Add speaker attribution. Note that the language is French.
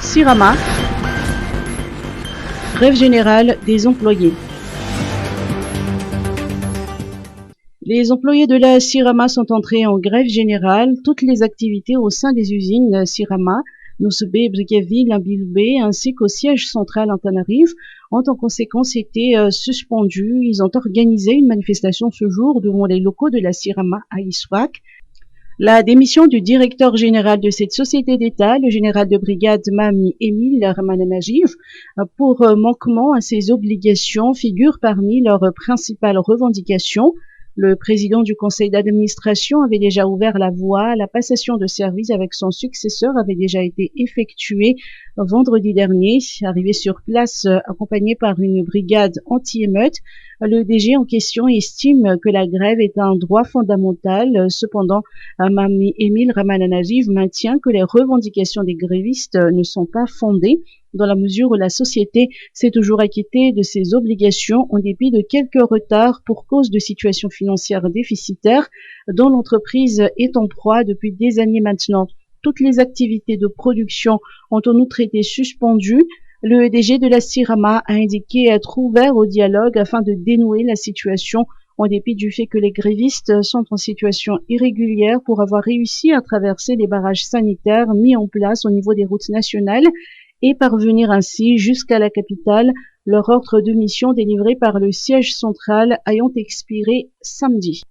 Speaker 1: Sirama, grève générale des employés. Les employés de la Sirama sont entrés en grève générale. Toutes les activités au sein des usines Sirama, Nosebé, Brickaville, Ambiloubé, ainsi qu'au siège central en Tenerife, ont en conséquence été suspendues. Ils ont organisé une manifestation ce jour devant les locaux de la Sirama à Iswak. La démission du directeur général de cette société d'État, le général de brigade Mami Émile Ramananajiv, pour manquement à ses obligations, figure parmi leurs principales revendications. Le président du conseil d'administration avait déjà ouvert la voie. La passation de service avec son successeur avait déjà été effectuée vendredi dernier. Arrivé sur place, accompagné par une brigade anti-émeute, le DG en question estime que la grève est un droit fondamental. Cependant, Mami Émile Ramananajiv maintient que les revendications des grévistes ne sont pas fondées, dans la mesure où la société s'est toujours acquittée de ses obligations en dépit de quelques retards pour cause de situations financières déficitaires dont l'entreprise est en proie depuis des années maintenant. Toutes les activités de production ont en outre été suspendues. Le DG de la Sirama a indiqué être ouvert au dialogue afin de dénouer la situation en dépit du fait que les grévistes sont en situation irrégulière pour avoir réussi à traverser les barrages sanitaires mis en place au niveau des routes nationales et parvenir ainsi jusqu'à la capitale, leur ordre de mission délivré par le siège central ayant expiré samedi.